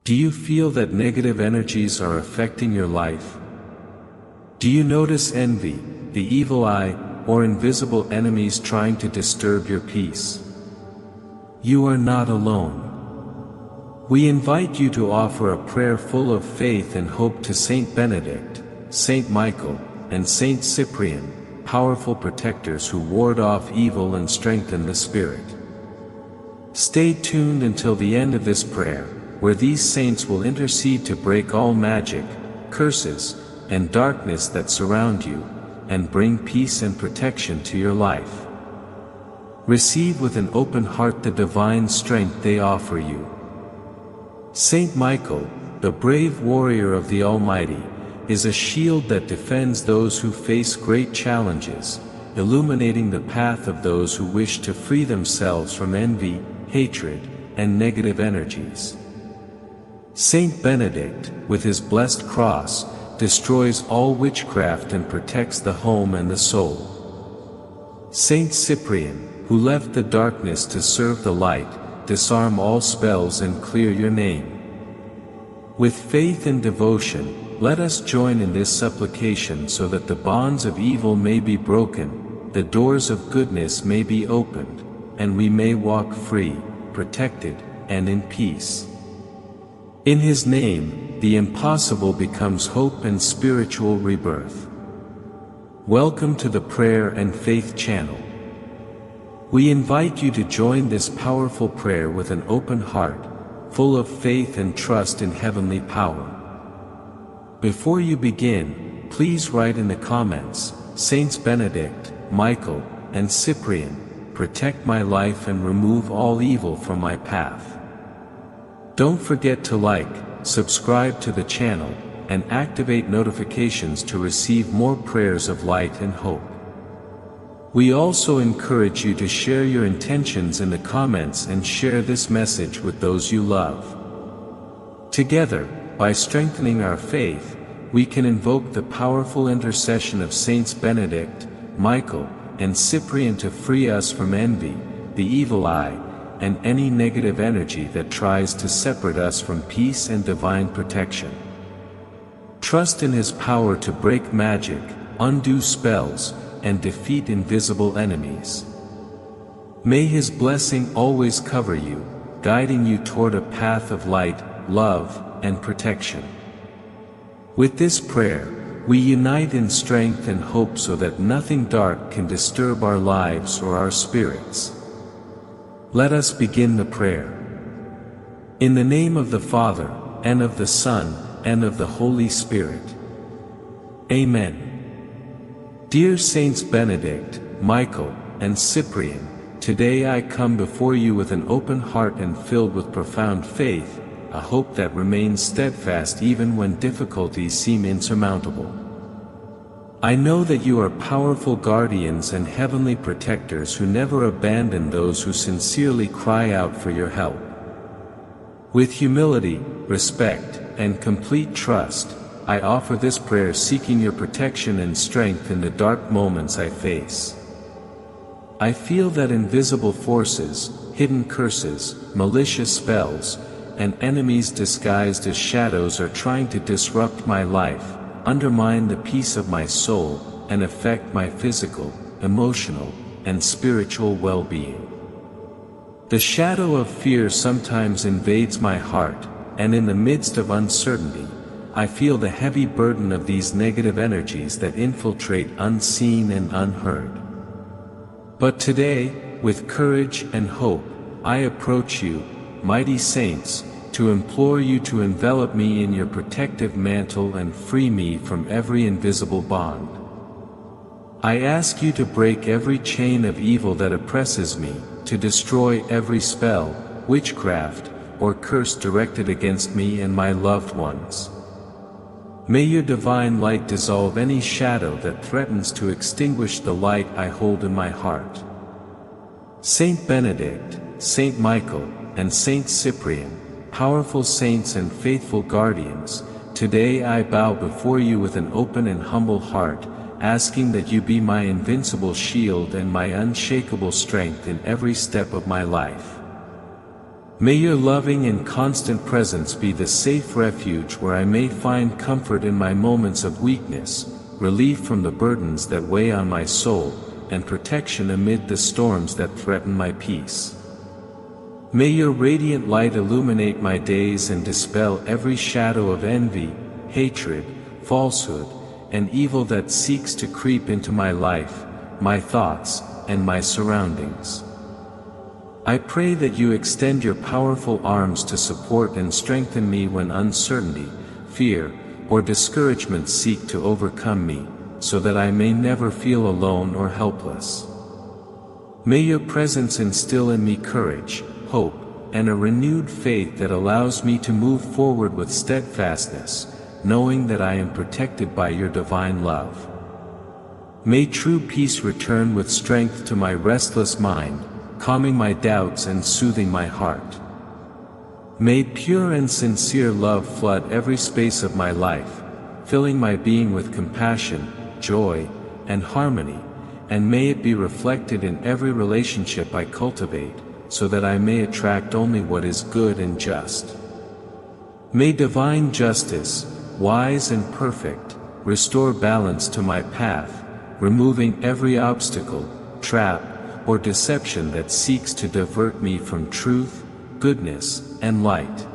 Do you feel that negative energies are affecting your life? Do you notice envy, the evil eye, or invisible enemies trying to disturb your peace? You are not alone. We invite you to offer a prayer full of faith and hope to Saint Benedict, Saint Michael, and Saint Cyprian, powerful protectors who ward off evil and strengthen the spirit. Stay tuned until the end of this prayer, where these saints will intercede to break all magic, curses, and darkness that surround you, and bring peace and protection to your life. Receive with an open heart the divine strength they offer you. Saint Michael, the brave warrior of the Almighty, is a shield that defends those who face great challenges, illuminating the path of those who wish to free themselves from envy, hatred, and negative energies. Saint Benedict, with his blessed cross, destroys all witchcraft and protects the home and the soul. Saint Cyprian, who left the darkness to serve the light, disarm all spells and clear your name. With faith and devotion, let us join in this supplication so that the bonds of evil may be broken, the doors of goodness may be opened, and we may walk free, protected, and in peace. In His name, the impossible becomes hope and spiritual rebirth. Welcome to the Prayer and Faith channel. We invite you to join this powerful prayer with an open heart, full of faith and trust in heavenly power. Before you begin, please write in the comments, Saints Benedict, Michael, and Cyprian, protect my life and remove all evil from my path. Don't forget to like, subscribe to the channel, and activate notifications to receive more prayers of light and hope. We also encourage you to share your intentions in the comments and share this message with those you love. Together, by strengthening our faith, we can invoke the powerful intercession of Saints Benedict, Michael, and Cyprian to free us from envy, the evil eye, and any negative energy that tries to separate us from peace and divine protection. Trust in His power to break magic, undo spells, and defeat invisible enemies. May His blessing always cover you, guiding you toward a path of light, love, and protection. With this prayer, we unite in strength and hope so that nothing dark can disturb our lives or our spirits. Let us begin the prayer. In the name of the Father, and of the Son, and of the Holy Spirit. Amen. Dear Saints Benedict, Michael, and Cyprian, today I come before you with an open heart and filled with profound faith, a hope that remains steadfast even when difficulties seem insurmountable. I know that you are powerful guardians and heavenly protectors who never abandon those who sincerely cry out for your help. With humility, respect, and complete trust, I offer this prayer seeking your protection and strength in the dark moments I face. I feel that invisible forces, hidden curses, malicious spells, and enemies disguised as shadows are trying to disrupt my life, undermine the peace of my soul, and affect my physical, emotional, and spiritual well-being. The shadow of fear sometimes invades my heart, and in the midst of uncertainty, I feel the heavy burden of these negative energies that infiltrate unseen and unheard. But today, with courage and hope, I approach you, mighty saints, to implore you to envelop me in your protective mantle and free me from every invisible bond. I ask you to break every chain of evil that oppresses me, to destroy every spell, witchcraft, or curse directed against me and my loved ones. May your divine light dissolve any shadow that threatens to extinguish the light I hold in my heart. Saint Benedict, Saint Michael, and Saint Cyprian, powerful saints and faithful guardians, today I bow before you with an open and humble heart, asking that you be my invincible shield and my unshakable strength in every step of my life. May your loving and constant presence be the safe refuge where I may find comfort in my moments of weakness, relief from the burdens that weigh on my soul, and protection amid the storms that threaten my peace. May your radiant light illuminate my days and dispel every shadow of envy, hatred, falsehood, and evil that seeks to creep into my life, my thoughts, and my surroundings. I pray that you extend your powerful arms to support and strengthen me when uncertainty, fear, or discouragement seek to overcome me, so that I may never feel alone or helpless. May your presence instill in me courage, hope, and a renewed faith that allows me to move forward with steadfastness, knowing that I am protected by your divine love. May true peace return with strength to my restless mind, calming my doubts and soothing my heart. May pure and sincere love flood every space of my life, filling my being with compassion, joy, and harmony, and may it be reflected in every relationship I cultivate, so that I may attract only what is good and just. May divine justice, wise and perfect, restore balance to my path, removing every obstacle, trap, or deception that seeks to divert me from truth, goodness, and light.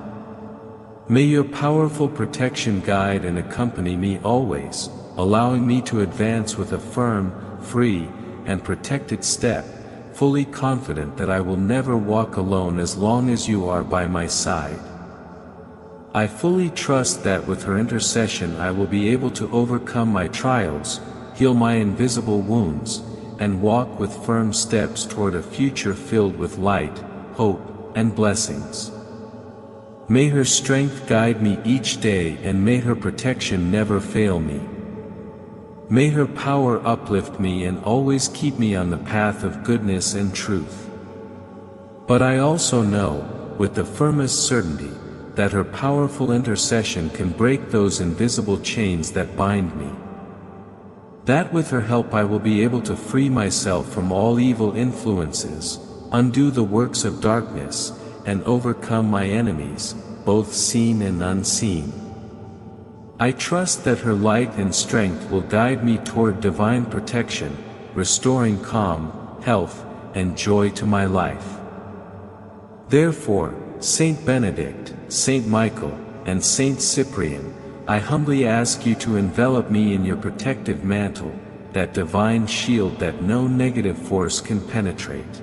May your powerful protection guide and accompany me always, allowing me to advance with a firm, free, and protected step, fully confident that I will never walk alone as long as you are by my side. I fully trust that with her intercession I will be able to overcome my trials, heal my invisible wounds, and walk with firm steps toward a future filled with light, hope, and blessings. May her strength guide me each day and may her protection never fail me. May her power uplift me and always keep me on the path of goodness and truth. But I also know, with the firmest certainty, that her powerful intercession can break those invisible chains that bind me. That with her help I will be able to free myself from all evil influences, undo the works of darkness, and overcome my enemies, both seen and unseen. I trust that her light and strength will guide me toward divine protection, restoring calm, health, and joy to my life. Therefore, Saint Benedict, Saint Michael, and Saint Cyprian, I humbly ask you to envelop me in your protective mantle, that divine shield that no negative force can penetrate.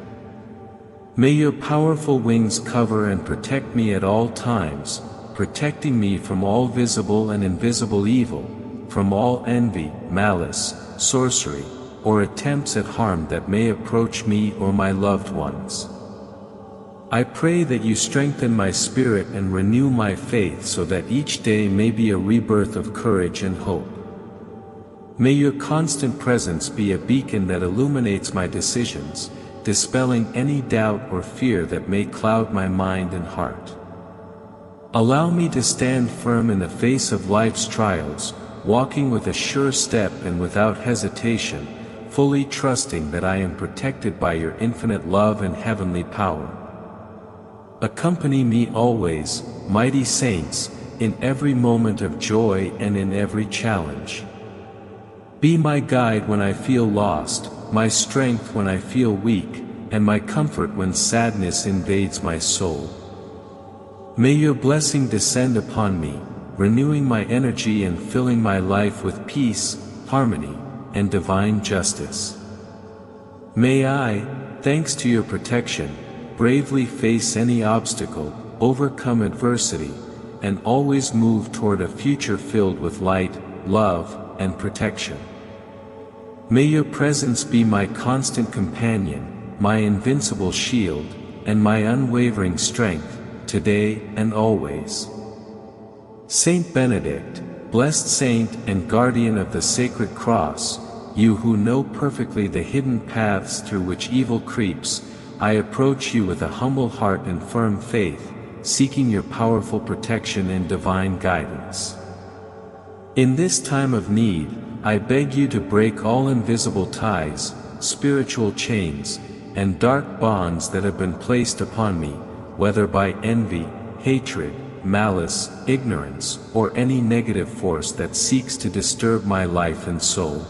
May your powerful wings cover and protect me at all times, protecting me from all visible and invisible evil, from all envy, malice, sorcery, or attempts at harm that may approach me or my loved ones. I pray that you strengthen my spirit and renew my faith so that each day may be a rebirth of courage and hope. May your constant presence be a beacon that illuminates my decisions, dispelling any doubt or fear that may cloud my mind and heart. Allow me to stand firm in the face of life's trials, walking with a sure step and without hesitation, fully trusting that I am protected by your infinite love and heavenly power. Accompany me always, mighty saints, in every moment of joy and in every challenge. Be my guide when I feel lost, my strength when I feel weak, and my comfort when sadness invades my soul. May your blessing descend upon me, renewing my energy and filling my life with peace, harmony, and divine justice. May I, thanks to your protection, bravely face any obstacle, overcome adversity, and always move toward a future filled with light, love, and protection. May your presence be my constant companion, my invincible shield, and my unwavering strength, today and always. Saint Benedict, blessed saint and guardian of the sacred cross, you who know perfectly the hidden paths through which evil creeps, I approach you with a humble heart and firm faith, seeking your powerful protection and divine guidance. In this time of need, I beg you to break all invisible ties, spiritual chains, and dark bonds that have been placed upon me, whether by envy, hatred, malice, ignorance, or any negative force that seeks to disturb my life and soul.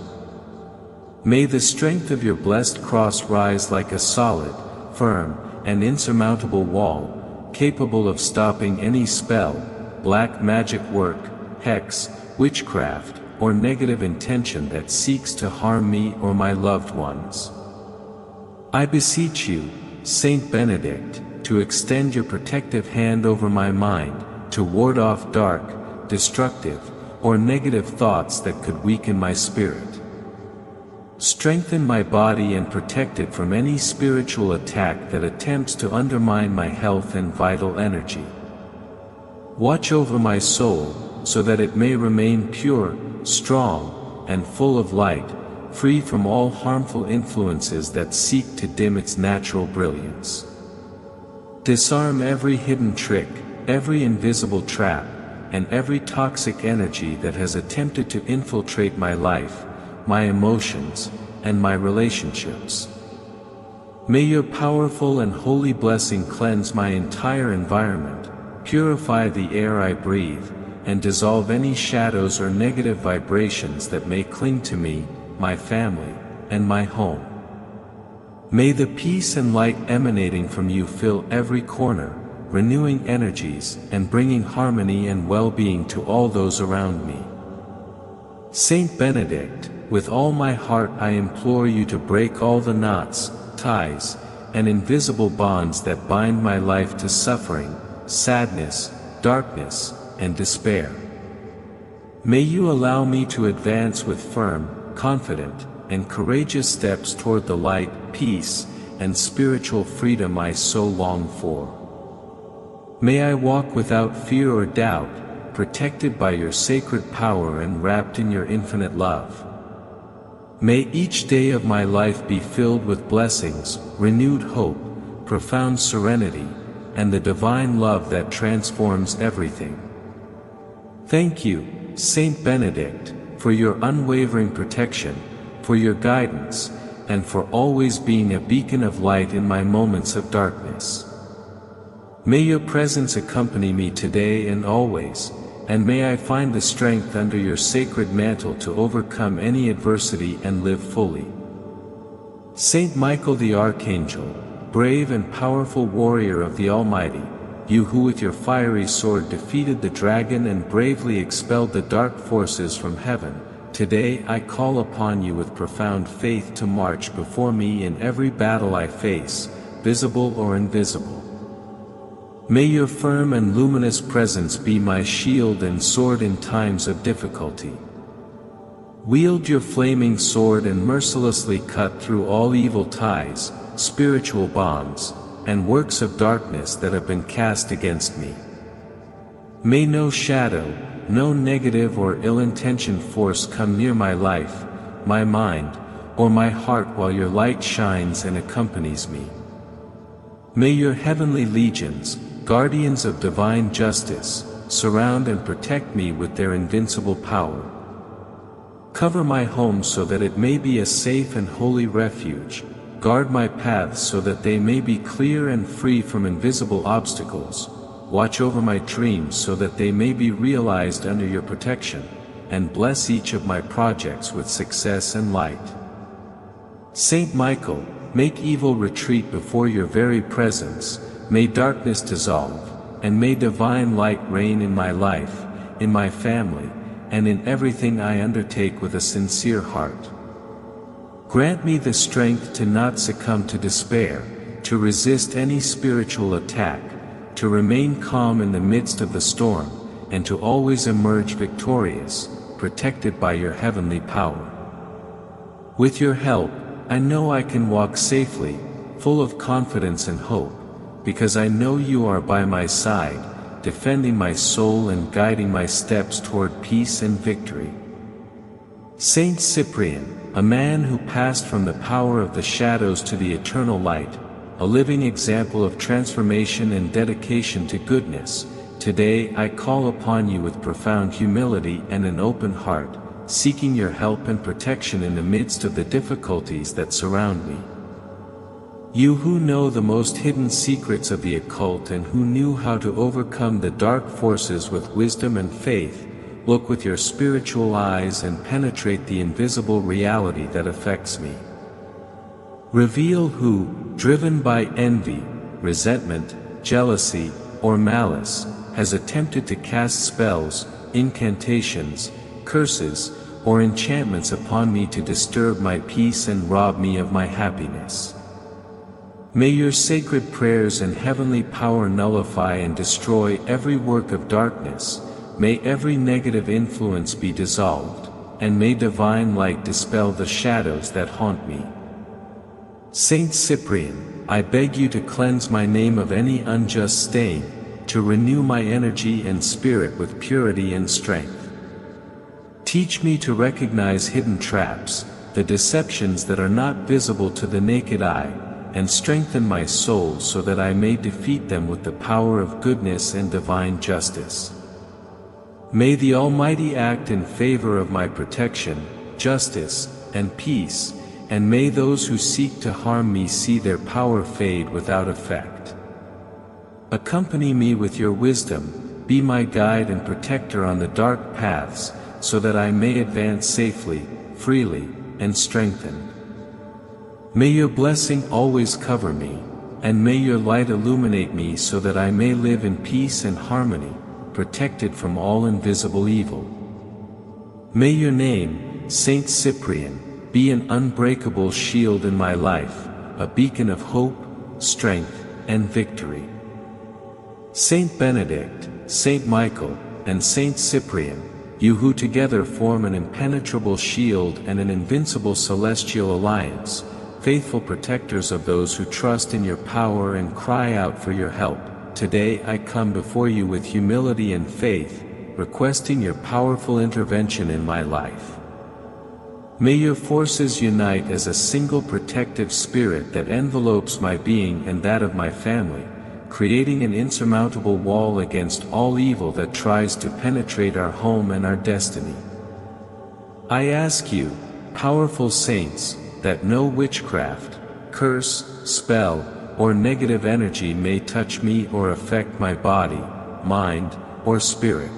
May the strength of your blessed cross rise like a solid, firm, and insurmountable wall, capable of stopping any spell, black magic work, hex, witchcraft, or negative intention that seeks to harm me or my loved ones. I beseech you, Saint Benedict, to extend your protective hand over my mind, to ward off dark, destructive, or negative thoughts that could weaken my spirit. Strengthen my body and protect it from any spiritual attack that attempts to undermine my health and vital energy. Watch over my soul, so that it may remain pure, strong, and full of light, free from all harmful influences that seek to dim its natural brilliance. Disarm every hidden trick, every invisible trap, and every toxic energy that has attempted to infiltrate my life, my emotions, and my relationships. May your powerful and holy blessing cleanse my entire environment, purify the air I breathe, and dissolve any shadows or negative vibrations that may cling to me, my family, and my home. May the peace and light emanating from you fill every corner, renewing energies and bringing harmony and well-being to all those around me. Saint Benedict, with all my heart I implore you to break all the knots, ties, and invisible bonds that bind my life to suffering, sadness, darkness, and despair. May you allow me to advance with firm, confident, and courageous steps toward the light, peace, and spiritual freedom I so long for. May I walk without fear or doubt, protected by your sacred power and wrapped in your infinite love. May each day of my life be filled with blessings, renewed hope, profound serenity, and the divine love that transforms everything. Thank you, Saint Benedict, for your unwavering protection, for your guidance, and for always being a beacon of light in my moments of darkness. May your presence accompany me today and always, and may I find the strength under your sacred mantle to overcome any adversity and live fully. Saint Michael the Archangel, brave and powerful warrior of the Almighty, you who with your fiery sword defeated the dragon and bravely expelled the dark forces from heaven, today I call upon you with profound faith to march before me in every battle I face, visible or invisible. May your firm and luminous presence be my shield and sword in times of difficulty. Wield your flaming sword and mercilessly cut through all evil ties, spiritual bonds, and works of darkness that have been cast against me. May no shadow, no negative or ill-intentioned force come near my life, my mind, or my heart while your light shines and accompanies me. May your heavenly legions, guardians of divine justice, surround and protect me with their invincible power. Cover my home so that it may be a safe and holy refuge, guard my paths so that they may be clear and free from invisible obstacles, watch over my dreams so that they may be realized under your protection, and bless each of my projects with success and light. Saint Michael, make evil retreat before your very presence, may darkness dissolve, and may divine light reign in my life, in my family, and in everything I undertake with a sincere heart. Grant me the strength to not succumb to despair, to resist any spiritual attack, to remain calm in the midst of the storm, and to always emerge victorious, protected by your heavenly power. With your help, I know I can walk safely, full of confidence and hope, because I know you are by my side, defending my soul and guiding my steps toward peace and victory. Saint Cyprian, a man who passed from the power of the shadows to the eternal light, a living example of transformation and dedication to goodness, today I call upon you with profound humility and an open heart, seeking your help and protection in the midst of the difficulties that surround me. You who know the most hidden secrets of the occult and who knew how to overcome the dark forces with wisdom and faith, look with your spiritual eyes and penetrate the invisible reality that affects me. Reveal who, driven by envy, resentment, jealousy, or malice, has attempted to cast spells, incantations, curses, or enchantments upon me to disturb my peace and rob me of my happiness. May your sacred prayers and heavenly power nullify and destroy every work of darkness, may every negative influence be dissolved, and may divine light dispel the shadows that haunt me. Saint Cyprian, I beg you to cleanse my name of any unjust stain, to renew my energy and spirit with purity and strength. Teach me to recognize hidden traps, the deceptions that are not visible to the naked eye, and strengthen my soul so that I may defeat them with the power of goodness and divine justice. May the Almighty act in favor of my protection, justice, and peace, and may those who seek to harm me see their power fade without effect. Accompany me with your wisdom, be my guide and protector on the dark paths, so that I may advance safely, freely, and strengthened. May your blessing always cover me, and may your light illuminate me so that I may live in peace and harmony, protected from all invisible evil. May your name, Saint Cyprian, be an unbreakable shield in my life, a beacon of hope, strength, and victory. Saint Benedict, Saint Michael, and Saint Cyprian, you who together form an impenetrable shield and an invincible celestial alliance, faithful protectors of those who trust in your power and cry out for your help, today I come before you with humility and faith, requesting your powerful intervention in my life. May your forces unite as a single protective spirit that envelopes my being and that of my family, creating an insurmountable wall against all evil that tries to penetrate our home and our destiny. I ask you, powerful saints, that no witchcraft, curse, spell, or negative energy may touch me or affect my body, mind, or spirit.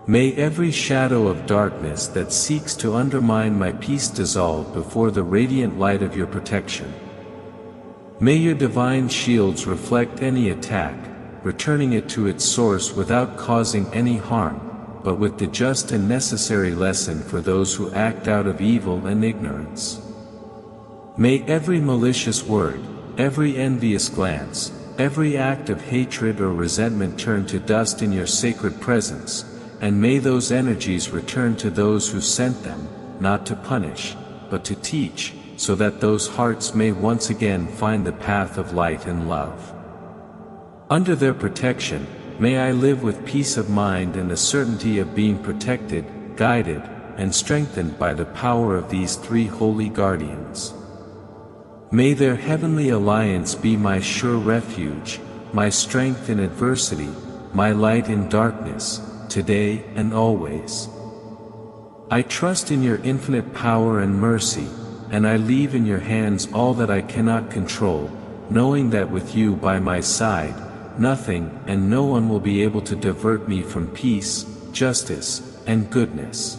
May every shadow of darkness that seeks to undermine my peace dissolve before the radiant light of your protection. May your divine shields reflect any attack, returning it to its source without causing any harm, but with the just and necessary lesson for those who act out of evil and ignorance. May every malicious word, every envious glance, every act of hatred or resentment turn to dust in your sacred presence, and may those energies return to those who sent them, not to punish, but to teach, so that those hearts may once again find the path of light and love. Under their protection, may I live with peace of mind and the certainty of being protected, guided, and strengthened by the power of these three holy guardians. May their heavenly alliance be my sure refuge, my strength in adversity, my light in darkness, today and always. I trust in your infinite power and mercy, and I leave in your hands all that I cannot control, knowing that with you by my side, nothing and no one will be able to divert me from peace, justice, and goodness.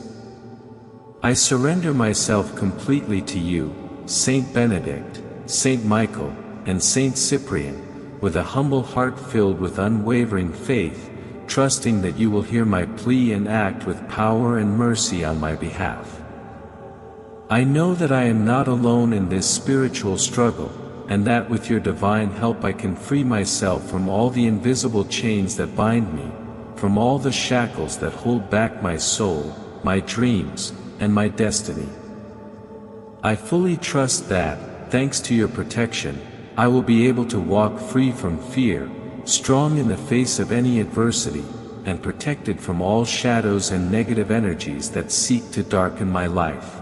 I surrender myself completely to you, Saint Benedict, Saint Michael, and Saint Cyprian, with a humble heart filled with unwavering faith, trusting that you will hear my plea and act with power and mercy on my behalf. I know that I am not alone in this spiritual struggle, and that with your divine help I can free myself from all the invisible chains that bind me, from all the shackles that hold back my soul, my dreams, and my destiny. I fully trust that, thanks to your protection, I will be able to walk free from fear, strong in the face of any adversity, and protected from all shadows and negative energies that seek to darken my life.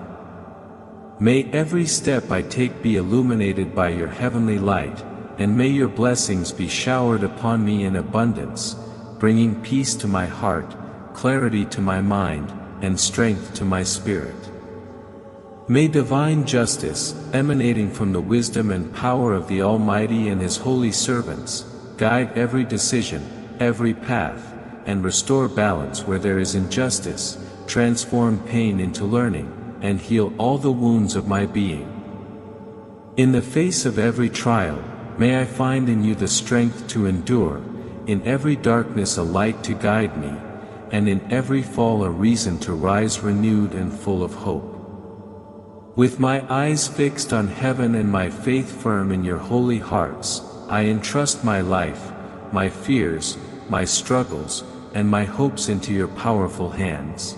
May every step I take be illuminated by your heavenly light, and may your blessings be showered upon me in abundance, bringing peace to my heart, clarity to my mind, and strength to my spirit. May divine justice, emanating from the wisdom and power of the Almighty and His holy servants, guide every decision, every path, and restore balance where there is injustice, transform pain into learning, and heal all the wounds of my being. In the face of every trial, may I find in you the strength to endure, in every darkness a light to guide me, and in every fall a reason to rise renewed and full of hope. With my eyes fixed on heaven and my faith firm in your holy hearts, I entrust my life, my fears, my struggles, and my hopes into your powerful hands.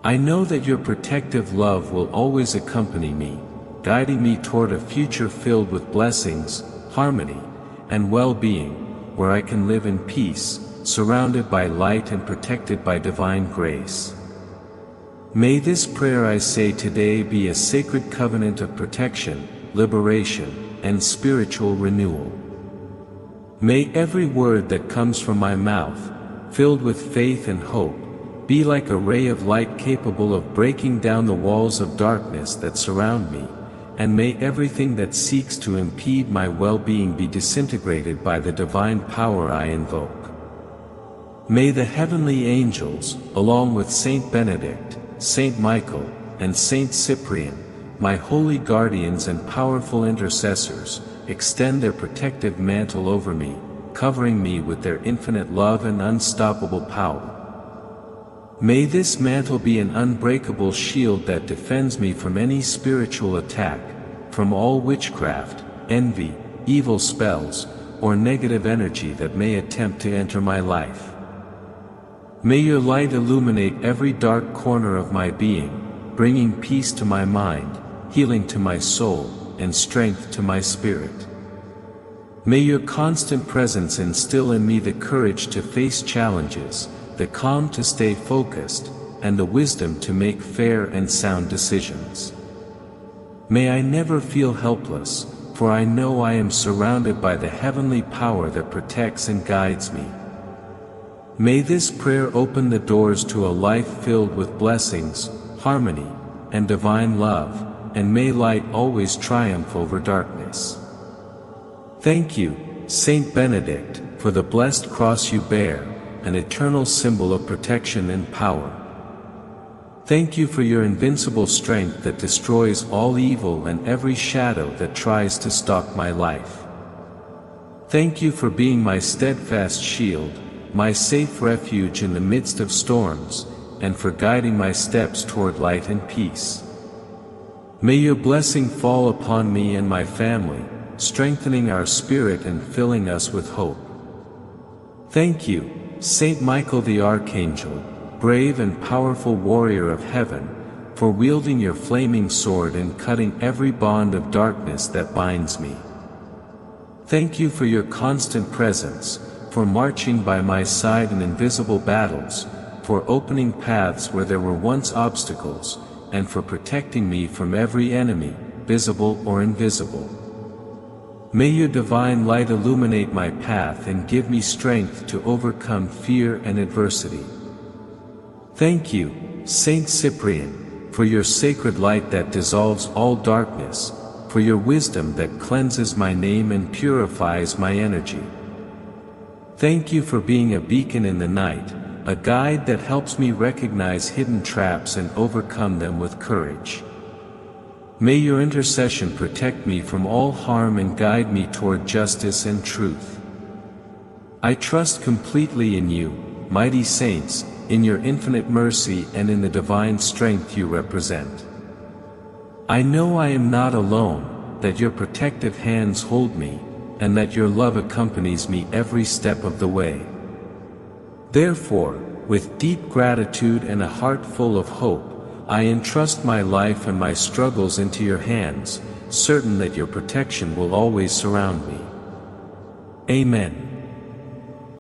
I know that your protective love will always accompany me, guiding me toward a future filled with blessings, harmony, and well-being, where I can live in peace, surrounded by light and protected by divine grace. May this prayer I say today be a sacred covenant of protection, liberation, and spiritual renewal. May every word that comes from my mouth, filled with faith and hope, be like a ray of light capable of breaking down the walls of darkness that surround me, and may everything that seeks to impede my well-being be disintegrated by the divine power I invoke. May the heavenly angels, along with Saint Benedict, Saint Michael, and Saint Cyprian, my holy guardians and powerful intercessors, extend their protective mantle over me, covering me with their infinite love and unstoppable power. May this mantle be an unbreakable shield that defends me from any spiritual attack, from all witchcraft, envy, evil spells, or negative energy that may attempt to enter my life. May your light illuminate every dark corner of my being, bringing peace to my mind, healing to my soul, and strength to my spirit. May your constant presence instill in me the courage to face challenges, the calm to stay focused, and the wisdom to make fair and sound decisions. May I never feel helpless, for I know I am surrounded by the heavenly power that protects and guides me. May this prayer open the doors to a life filled with blessings, harmony, and divine love, and may light always triumph over darkness. Thank you, Saint Benedict, for the blessed cross you bear, an eternal symbol of protection and power. Thank you for your invincible strength that destroys all evil and every shadow that tries to stalk my life. Thank you for being my steadfast shield, my safe refuge in the midst of storms, and for guiding my steps toward light and peace. May your blessing fall upon me and my family, strengthening our spirit and filling us with hope. Thank you, Saint Michael the Archangel, brave and powerful warrior of heaven, for wielding your flaming sword and cutting every bond of darkness that binds me. Thank you for your constant presence, for marching by my side in invisible battles, for opening paths where there were once obstacles, and for protecting me from every enemy, visible or invisible. May your divine light illuminate my path and give me strength to overcome fear and adversity. Thank you, Saint Cyprian, for your sacred light that dissolves all darkness, for your wisdom that cleanses my name and purifies my energy. Thank you for being a beacon in the night, a guide that helps me recognize hidden traps and overcome them with courage. May your intercession protect me from all harm and guide me toward justice and truth. I trust completely in you, mighty saints, in your infinite mercy and in the divine strength you represent. I know I am not alone, that your protective hands hold me, and that your love accompanies me every step of the way. Therefore, with deep gratitude and a heart full of hope, I entrust my life and my struggles into your hands, certain that your protection will always surround me. Amen.